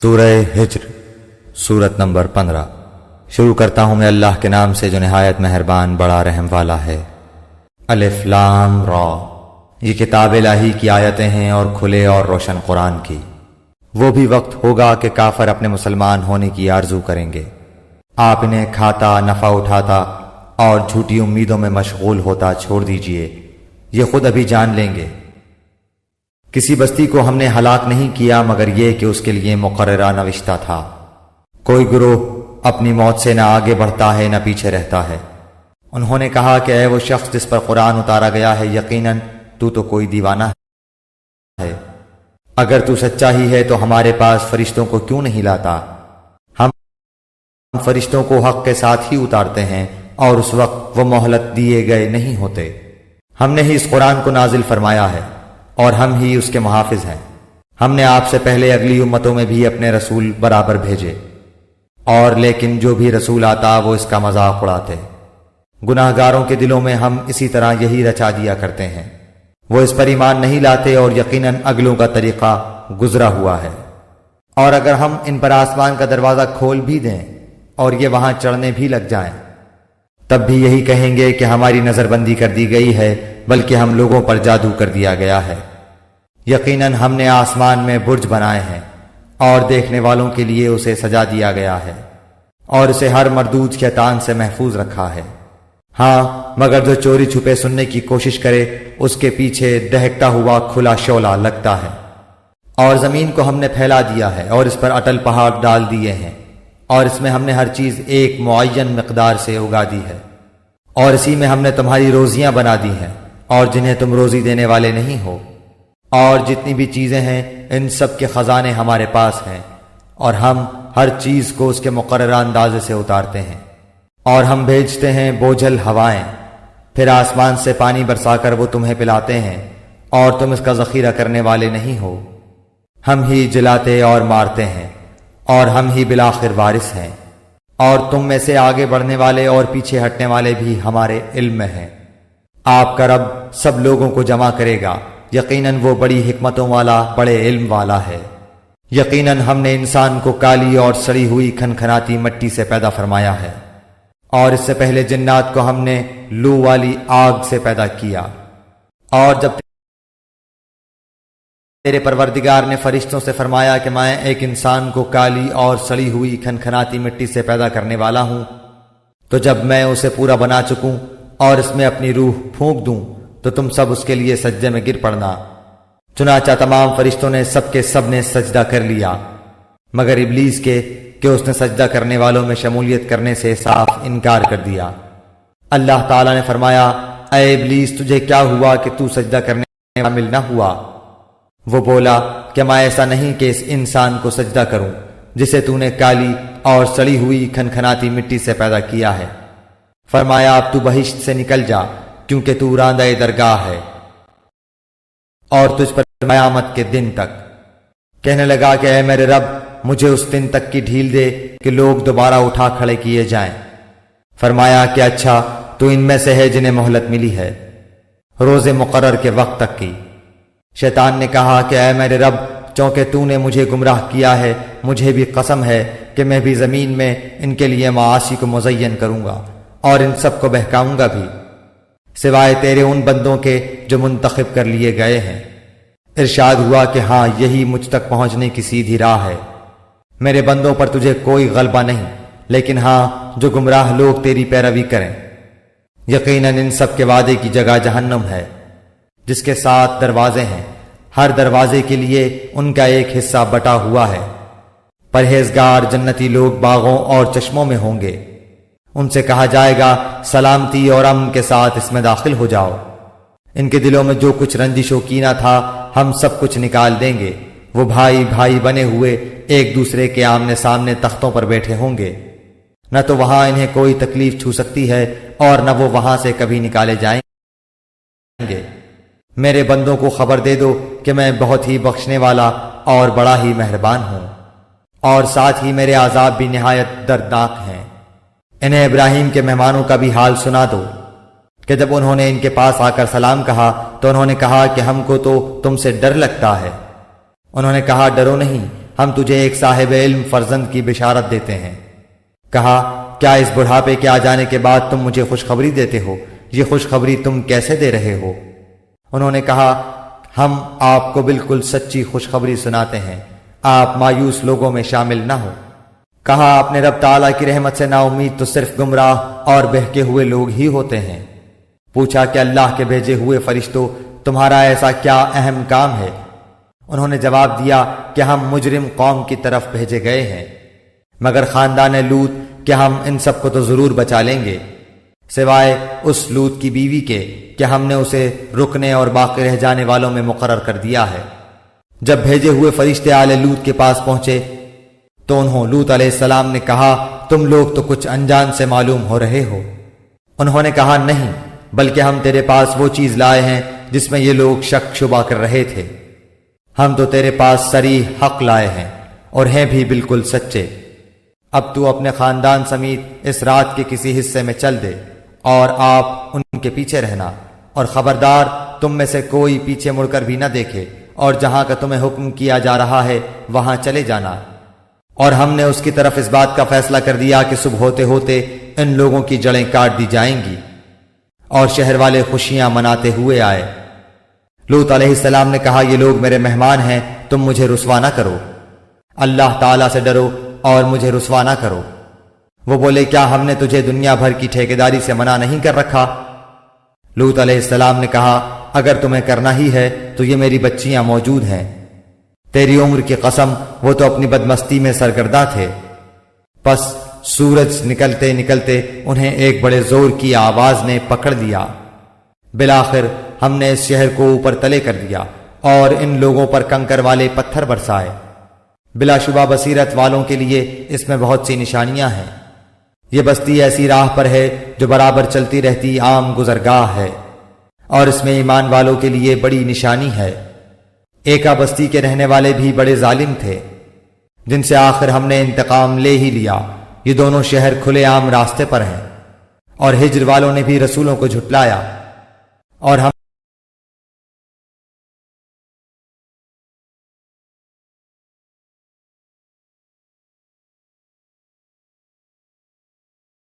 سورہ ہجر سورت نمبر 15۔ شروع کرتا ہوں میں اللہ کے نام سے جو نہایت مہربان بڑا رحم والا ہے۔ الف لام را، یہ کتاب الہی کی آیتیں ہیں اور کھلے اور روشن قرآن کی۔ وہ بھی وقت ہوگا کہ کافر اپنے مسلمان ہونے کی آرزو کریں گے، آپ انہیں کھاتا نفع اٹھاتا اور جھوٹی امیدوں میں مشغول ہوتا چھوڑ دیجئے، یہ خود ابھی جان لیں گے۔ کسی بستی کو ہم نے ہلاک نہیں کیا مگر یہ کہ اس کے لیے مقررہ نوشتہ تھا۔ کوئی گروہ اپنی موت سے نہ آگے بڑھتا ہے نہ پیچھے رہتا ہے۔ انہوں نے کہا کہ اے وہ شخص جس پر قرآن اتارا گیا ہے، یقیناً تو کوئی دیوانہ ہے۔ اگر تو سچا ہی ہے تو ہمارے پاس فرشتوں کو کیوں نہیں لاتا؟ ہم فرشتوں کو حق کے ساتھ ہی اتارتے ہیں اور اس وقت وہ مہلت دیے گئے نہیں ہوتے۔ ہم نے ہی اس قرآن کو نازل فرمایا ہے اور ہم ہی اس کے محافظ ہیں۔ ہم نے آپ سے پہلے اگلی امتوں میں بھی اپنے رسول برابر بھیجے، اور لیکن جو بھی رسول آتا وہ اس کا مذاق اڑاتے۔ گناہ گاروں کے دلوں میں ہم اسی طرح یہی رچا دیا کرتے ہیں، وہ اس پر ایمان نہیں لاتے اور یقیناً اگلوں کا طریقہ گزرا ہوا ہے۔ اور اگر ہم ان پر آسمان کا دروازہ کھول بھی دیں اور یہ وہاں چڑھنے بھی لگ جائیں، تب بھی یہی کہیں گے کہ ہماری نظر بندی کر دی گئی ہے، بلکہ ہم لوگوں پر جادو کر دیا گیا ہے۔ یقیناً ہم نے آسمان میں برج بنائے ہیں اور دیکھنے والوں کے لیے اسے سجا دیا گیا ہے، اور اسے ہر مردود شیطان سے محفوظ رکھا ہے۔ ہاں، مگر جو چوری چھپے سننے کی کوشش کرے اس کے پیچھے دہکتا ہوا کھلا شعلہ لگتا ہے۔ اور زمین کو ہم نے پھیلا دیا ہے اور اس پر اٹل پہاڑ ڈال دیے ہیں، اور اس میں ہم نے ہر چیز ایک معین مقدار سے اگا دی ہے، اور اسی میں ہم نے تمہاری روزیاں بنا دی ہیں اور جنہیں تم روزی دینے والے نہیں ہو۔ اور جتنی بھی چیزیں ہیں ان سب کے خزانے ہمارے پاس ہیں، اور ہم ہر چیز کو اس کے مقررہ اندازے سے اتارتے ہیں۔ اور ہم بھیجتے ہیں بوجھل ہوائیں، پھر آسمان سے پانی برسا کر وہ تمہیں پلاتے ہیں، اور تم اس کا ذخیرہ کرنے والے نہیں ہو۔ ہم ہی جلاتے اور مارتے ہیں، اور ہم ہی بالآخر وارث ہیں۔ اور تم میں سے آگے بڑھنے والے اور پیچھے ہٹنے والے بھی ہمارے علم میں ہیں۔ آپ کا رب سب لوگوں کو جمع کرے گا، یقیناً وہ بڑی حکمتوں والا بڑے علم والا ہے۔ یقیناً ہم نے انسان کو کالی اور سڑی ہوئی کھنکھناتی مٹی سے پیدا فرمایا ہے، اور اس سے پہلے جنات کو ہم نے لو والی آگ سے پیدا کیا۔ اور جب تیرے پروردگار نے فرشتوں سے فرمایا کہ میں ایک انسان کو کالی اور سڑی ہوئی کھنکھناتی مٹی سے پیدا کرنے والا ہوں، تو جب میں اسے پورا بنا چکوں اور اس میں اپنی روح پھونک دوں تو تم سب اس کے لیے سجدے میں گر پڑنا۔ چنانچہ تمام فرشتوں نے سب نے سجدہ کر لیا مگر ابلیس کے کہ اس نے سجدہ کرنے والوں میں شمولیت کرنے سے صاف انکار کر دیا۔ اللہ تعالیٰ نے فرمایا، اے ابلیس تجھے کیا ہوا کہ تو سجدہ کرنے میں شامل نہ ہوا؟ وہ بولا کہ میں ایسا نہیں کہ اس انسان کو سجدہ کروں جسے تو نے کالی اور سڑی ہوئی کھنکھناتی مٹی سے پیدا کیا ہے۔ فرمایا اب تو بہشت سے نکل جا، کیونکہ تو راندہ درگاہ ہے، اور تجھ پر قیامت کے دن تک۔ کہنے لگا کہ اے میرے رب مجھے اس دن تک کی ڈھیل دے کہ لوگ دوبارہ اٹھا کھڑے کیے جائیں۔ فرمایا کہ اچھا تو ان میں سے ہے جنہیں مہلت ملی ہے روز مقرر کے وقت تک کی۔ شیطان نے کہا کہ اے میرے رب چونکہ تو نے مجھے گمراہ کیا ہے، مجھے بھی قسم ہے کہ میں بھی زمین میں ان کے لیے معاصی کو مزین کروں گا اور ان سب کو بہکاؤں گا بھی، سوائے تیرے ان بندوں کے جو منتخب کر لیے گئے ہیں۔ ارشاد ہوا کہ ہاں یہی مجھ تک پہنچنے کی سیدھی راہ ہے، میرے بندوں پر تجھے کوئی غلبہ نہیں، لیکن ہاں جو گمراہ لوگ تیری پیروی کریں۔ یقیناً ان سب کے وعدے کی جگہ جہنم ہے جس کے 7 دروازے ہیں، ہر دروازے کے لیے ان کا ایک حصہ بٹا ہوا ہے۔ پرہیزگار جنتی لوگ باغوں اور چشموں میں ہوں گے، ان سے کہا جائے گا سلامتی اور امن کے ساتھ اس میں داخل ہو جاؤ۔ ان کے دلوں میں جو کچھ رنجش و کینہ تھا ہم سب کچھ نکال دیں گے۔ وہ بھائی بھائی بنے ہوئے ایک دوسرے کے آمنے سامنے تختوں پر بیٹھے ہوں گے، نہ تو وہاں انہیں کوئی تکلیف چھو سکتی ہے اور نہ وہ وہاں سے کبھی نکالے جائیں گے۔ میرے بندوں کو خبر دے دو کہ میں بہت ہی بخشنے والا اور بڑا ہی مہربان ہوں، اور ساتھ ہی میرے عذاب بھی نہایت دردناک ہیں۔ انہیں ابراہیم کے مہمانوں کا بھی حال سنا دو کہ جب انہوں نے ان کے پاس آ کر سلام کہا تو انہوں نے کہا کہ ہم کو تو تم سے ڈر لگتا ہے۔ انہوں نے کہا ڈرو نہیں، ہم تجھے ایک صاحب علم فرزند کی بشارت دیتے ہیں۔ کہا کیا اس بڑھاپے کے آ جانے کے بعد تم مجھے خوشخبری دیتے ہو؟ یہ خوشخبری تم کیسے دے رہے ہو؟ انہوں نے کہا ہم آپ کو بالکل سچی خوشخبری سناتے ہیں، آپ مایوس لوگوں میں شامل نہ ہو۔ کہا اپنے رب تعالیٰ کی رحمت سے نا امید تو صرف گمراہ اور بہکے ہوئے لوگ ہی ہوتے ہیں۔ پوچھا کہ اللہ کے بھیجے ہوئے فرشتوں تمہارا ایسا کیا اہم کام ہے؟ انہوں نے جواب دیا کہ ہم مجرم قوم کی طرف بھیجے گئے ہیں، مگر خاندان لوط کہ ہم ان سب کو تو ضرور بچا لیں گے، سوائے اس لوط کی بیوی کے کہ ہم نے اسے رکنے اور باقی رہ جانے والوں میں مقرر کر دیا ہے۔ جب بھیجے ہوئے فرشتے آل لوط کے پاس پہنچے تو انہوں لوط علیہ السلام نے کہا تم لوگ تو کچھ انجان سے معلوم ہو رہے ہو۔ انہوں نے کہا نہیں، بلکہ ہم تیرے پاس وہ چیز لائے ہیں جس میں یہ لوگ شک شبہ کر رہے تھے۔ ہم تو تیرے پاس صریح حق لائے ہیں اور ہیں بھی بالکل سچے۔ اب تو اپنے خاندان سمیت اس رات کے کسی حصے میں چل دے اور آپ ان کے پیچھے رہنا، اور خبردار تم میں سے کوئی پیچھے مڑ کر بھی نہ دیکھے، اور جہاں کا تمہیں حکم کیا جا رہا ہے وہاں چلے جانا۔ اور ہم نے اس کی طرف اس بات کا فیصلہ کر دیا کہ صبح ہوتے ہوتے ان لوگوں کی جڑیں کاٹ دی جائیں گی اور شہر والے خوشیاں مناتے ہوئے آئے۔ لوط علیہ السلام نے کہا یہ لوگ میرے مہمان ہیں، تم مجھے رسوا نہ کرو، اللہ تعالیٰ سے ڈرو اور مجھے رسوا نہ کرو۔ وہ بولے کیا ہم نے تجھے دنیا بھر کی ٹھیکیداری سے منع نہیں کر رکھا؟ لوط علیہ السلام نے کہا اگر تمہیں کرنا ہی ہے تو یہ میری بچیاں موجود ہیں، تیری عمر کی قسم وہ تو اپنی بدمستی میں سرگرداں تھے۔ پس سورج نکلتے نکلتے انہیں ایک بڑے زور کی آواز نے پکڑ لیا۔ بالآخر ہم نے اس شہر کو اوپر تلے کر دیا اور ان لوگوں پر کنکر والے پتھر برسائے۔ بلا شبہ بصیرت والوں کے لیے اس میں بہت سی نشانیاں ہیں۔ یہ بستی ایسی راہ پر ہے جو برابر چلتی رہتی عام گزرگاہ ہے، اور اس میں ایمان والوں کے لیے بڑی نشانی ہے۔ ایکا بستی کے رہنے والے بھی بڑے ظالم تھے، جن سے آخر ہم نے انتقام لے ہی لیا۔ یہ دونوں شہر کھلے عام راستے پر ہیں، اور ہجر والوں نے بھی رسولوں کو جھٹلایا، اور ہم